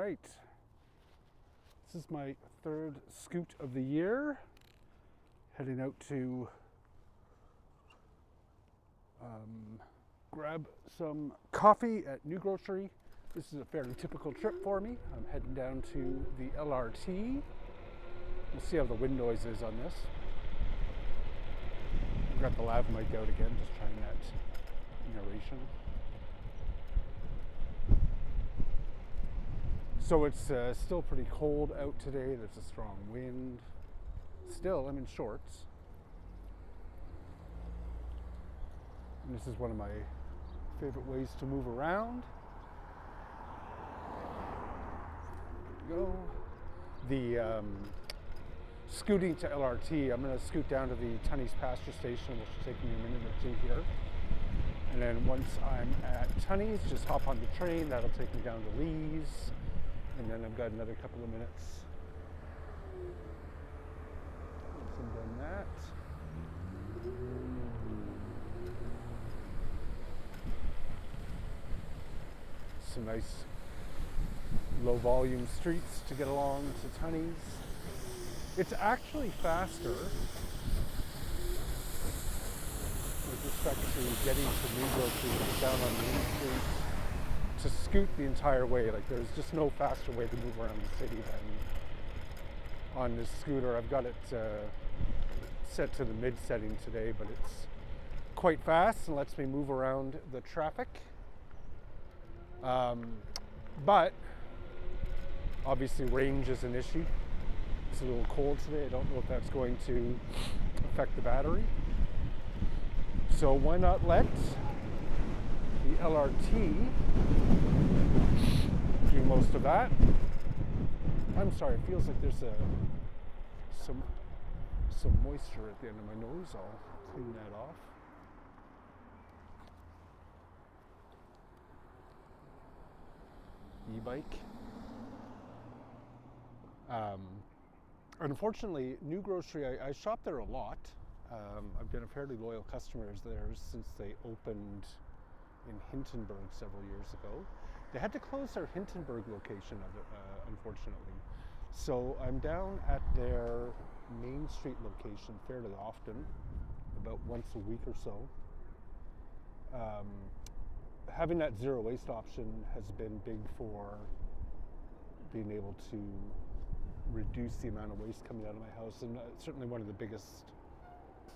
right. This is my third scoot of the year. Heading out to grab some coffee at New Grocery. This is a fairly typical trip for me. I'm heading down to the LRT. We'll see how the wind noise is on this. I've got the lav mic out again, just trying that narration. So it's still pretty cold out today. There's a strong wind. Still, I'm in shorts. And this is one of my favorite ways to move around. There we go. The scooting to LRT, I'm going to scoot down to the Tunney's Pasture Station, which will take me a minute or two here. And then once I'm at Tunney's, just hop on the train. That'll take me down to Lee's. And then I've got another couple of minutes. Once I'm done that. Some nice low volume streets to get along to Tunney's. It's actually faster with respect to getting to New Grocery down on Main Street to scoot the entire way. Like, there's just no faster way to move around the city than on this scooter. I've got it set to the mid setting today, but it's quite fast and lets me move around the traffic. But obviously range is an issue. It's a little cold today. I don't know if that's going to affect the battery. So why not let the LRT do most of that. I'm sorry, it feels like there's some moisture at the end of my nose. I'll clean that off. E-bike. Unfortunately, New Grocery, I shop there a lot. I've been a fairly loyal customer there since they opened in Hintonburg several years ago. They had to close their Hintonburg location, unfortunately. So I'm down at their Main Street location fairly often, about once a week or so. Having that zero waste option has been big for being able to reduce the amount of waste coming out of my house, and certainly one of the biggest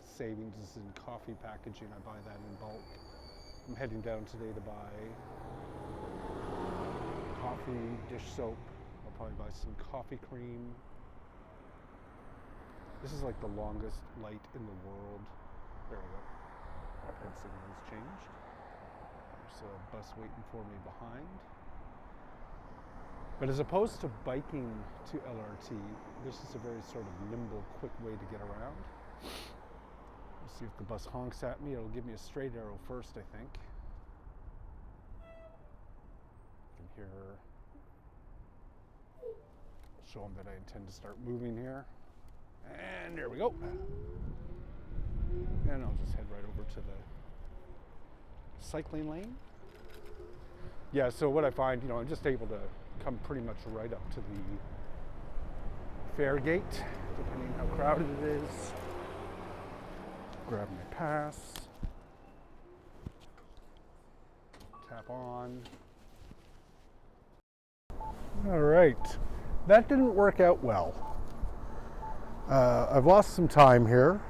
savings is in coffee packaging. I buy that in bulk. I'm heading down today to buy coffee, dish soap. I'll probably buy some coffee cream. This is like the longest light in the world. There we go. Head signal has changed. There's a bus waiting for me behind. But as opposed to biking to LRT, this is a very sort of nimble, quick way to get around. We'll see if the bus honks at me. It'll give me a straight arrow first, I think. You can hear her. Show them that I intend to start moving here. And there we go. And I'll just head right over to the cycling lane. Yeah, so what I find, I'm just able to come pretty much right up to the fare gate, depending how crowded it is. Grab my pass. Tap on. All right. That didn't work out well. I've lost some time here.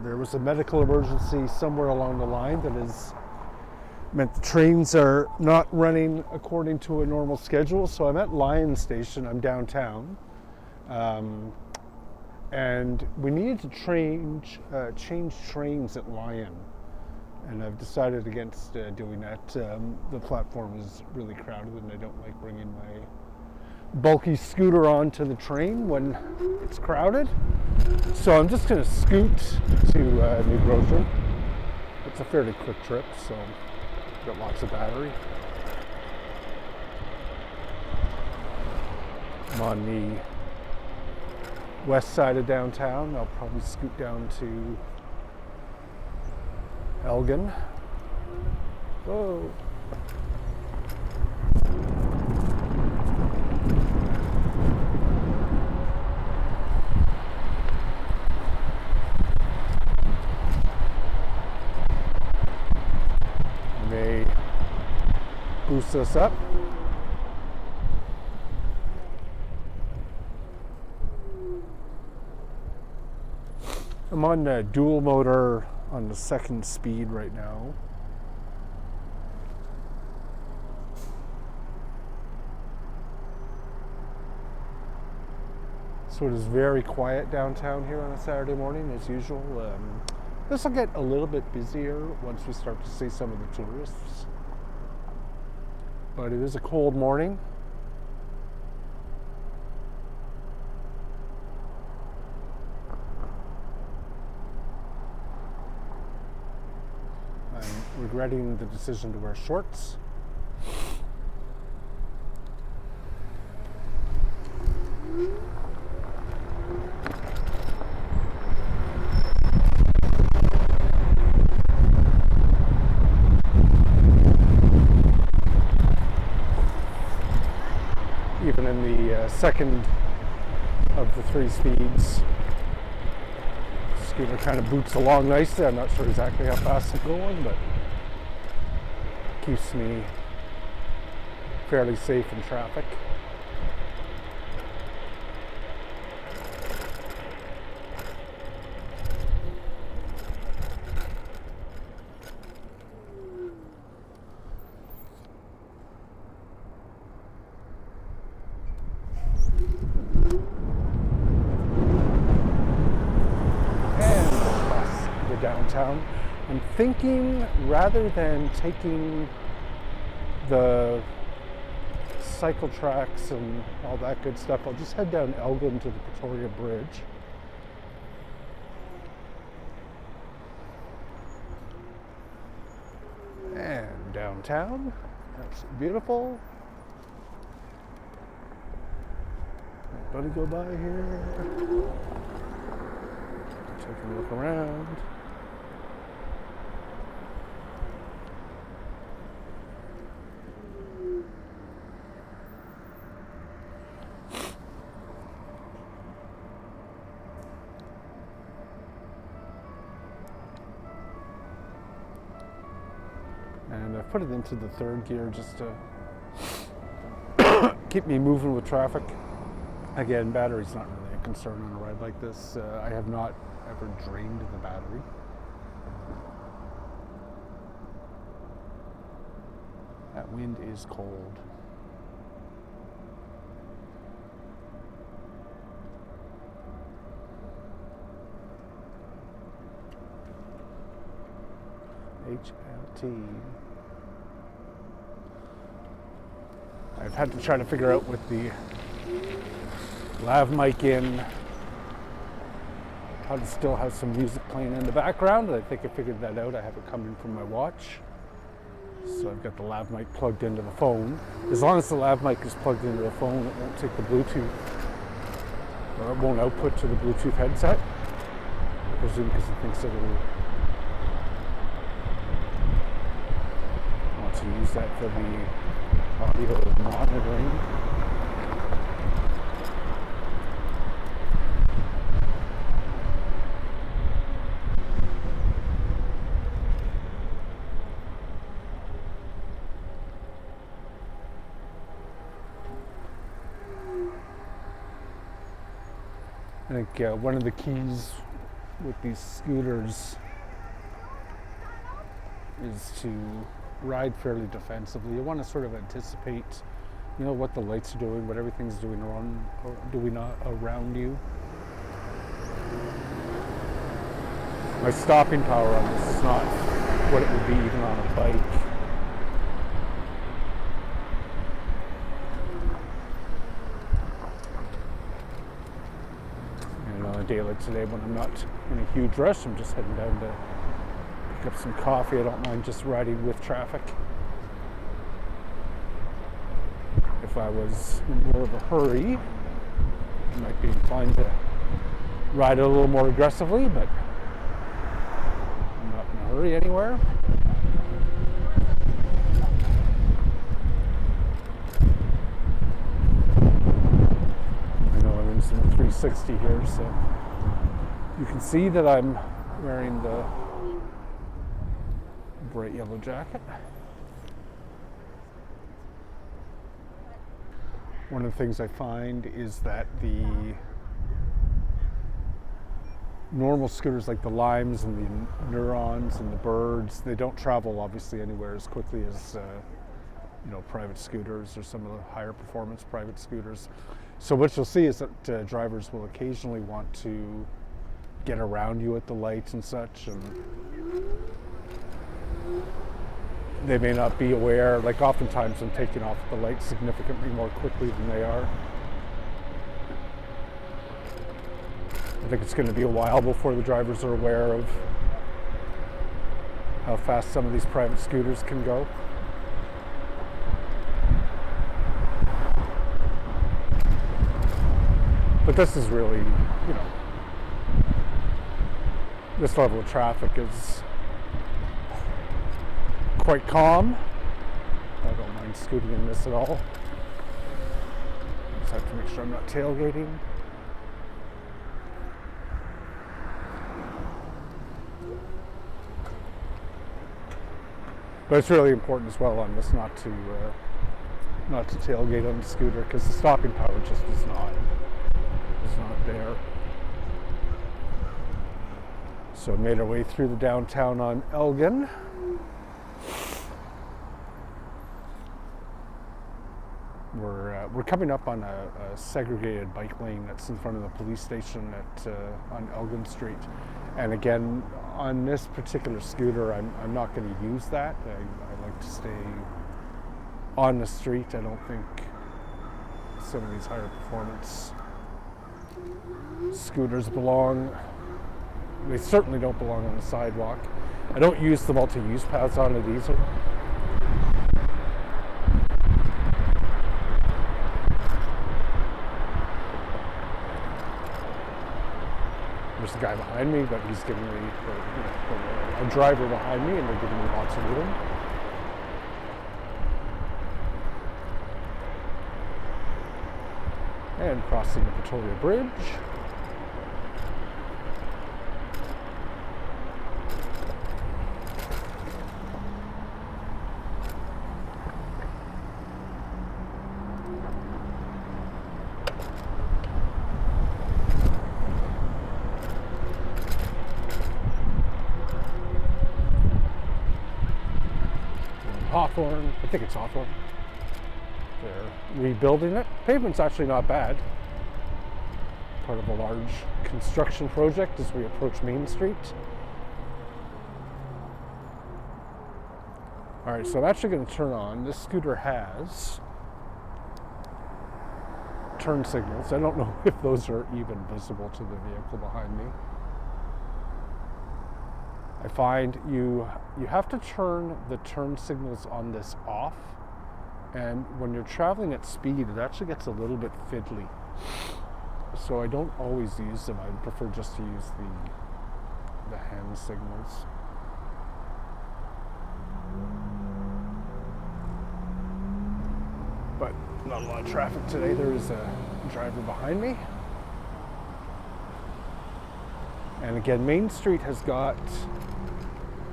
There was a medical emergency somewhere along the line that has meant the trains are not running according to a normal schedule. So I'm at Lyon Station. I'm downtown. And we needed to change trains at Lyon. And I've decided against doing that. The platform is really crowded and I don't like bringing my bulky scooter onto the train when it's crowded. So I'm just going to scoot to New Grocery. It's a fairly quick trip, so I've got lots of battery. I'm on the west side of downtown. I'll probably scoot down to Elgin. Whoa. boost this up. I'm on dual motor on the second speed right now. So it is very quiet downtown here on a Saturday morning as usual. This will get a little bit busier once we start to see some of the tourists. But it is a cold morning. I'm regretting the decision to wear shorts. Even in the second of the 3 speeds, the scooter kind of boots along nicely. I'm not sure exactly how fast it's going, but keeps me fairly safe in traffic. Downtown. I'm thinking rather than taking the cycle tracks and all that good stuff, I'll just head down Elgin to the Pretoria Bridge. And downtown, that's beautiful. Anybody go by here? Taking a look around. And I've put it into the 3rd gear just to keep me moving with traffic. Again, battery's not really a concern on a ride like this. I have not ever drained the battery. That wind is cold. HLT. I've had to try to figure out with the lav mic in how to still have some music playing in the background. I think I figured that out. I have it coming from my watch. So I've got the lav mic plugged into the phone. As long as the lav mic is plugged into the phone, it won't take the Bluetooth, or it won't output to the Bluetooth headset. I presume because it thinks it'll want to use that for the audio monitoring. I think one of the keys with these scooters is to ride fairly defensively. You want to sort of anticipate, what the lights are doing, what everything's doing around you. My stopping power on this is not what it would be even on a bike. On a day like today when I'm not in a huge rush, I'm just heading down to pick up some coffee. I don't mind just riding with traffic. If I was in more of a hurry, I might be inclined to ride it a little more aggressively, but I'm not in a hurry anywhere. I know I'm in some 360 here, so you can see that I'm wearing the bright yellow jacket. One of the things I find is that the normal scooters like the Limes and the Neurons and the Birds, they don't travel obviously anywhere as quickly as private scooters or some of the higher performance private scooters. So what you'll see is that drivers will occasionally want to get around you at the lights and such, and they may not be aware. Like oftentimes I'm taking off at the lights significantly more quickly than they are. I think it's going to be a while before the drivers are aware of how fast some of these private scooters can go. But this is really, this level of traffic is quite calm. I don't mind scooting in this at all. Just have to make sure I'm not tailgating. But it's really important as well on this not to tailgate on the scooter, because the stopping power just is not there. So made our way through the downtown on Elgin. We're coming up on a segregated bike lane that's in front of the police station on Elgin Street. And again, on this particular scooter, I'm not going to use that. I like to stay on the street. I don't think some of these higher performance scooters belong. They certainly don't belong on the sidewalk. I don't use the multi-use paths on it either. There's a guy behind me, but he's giving me, a driver behind me, and they're giving me lots of room. And crossing the Pretoria Bridge. Hawthorne, I think it's Hawthorne. They're rebuilding it. Pavement's actually not bad. Part of a large construction project as we approach Main Street. All right, so I'm actually going to turn on. This scooter has turn signals. I don't know if those are even visible to the vehicle behind me. I find you have to turn the turn signals on this off, and when you're traveling at speed, it actually gets a little bit fiddly. So I don't always use them. I prefer just to use the hand signals. But not a lot of traffic today. There is a driver behind me. And again, Main Street has got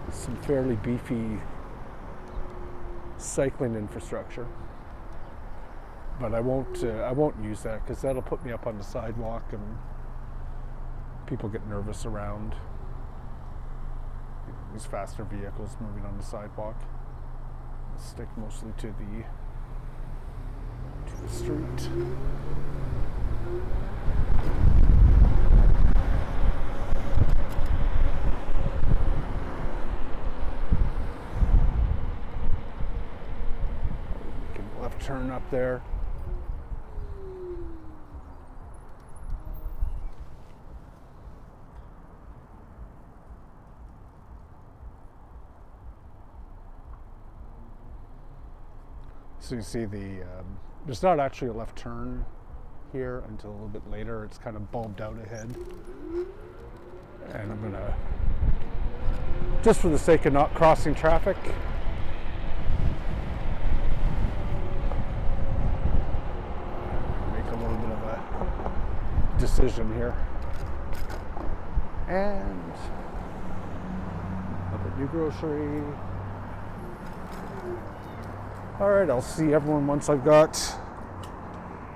some fairly beefy cycling infrastructure, but I won't use that because that'll put me up on the sidewalk and people get nervous around these faster vehicles moving on the sidewalk. I'll stick mostly to the street. Turn up there. So you see there's not actually a left turn here until a little bit later. It's kind of bulbed out ahead. And I'm gonna, just for the sake of not crossing traffic, decision here. And a new grocery. All right, I'll see everyone once I've got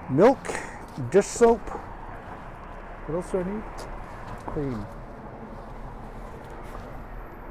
milk, dish soap. What else do I need? Cream.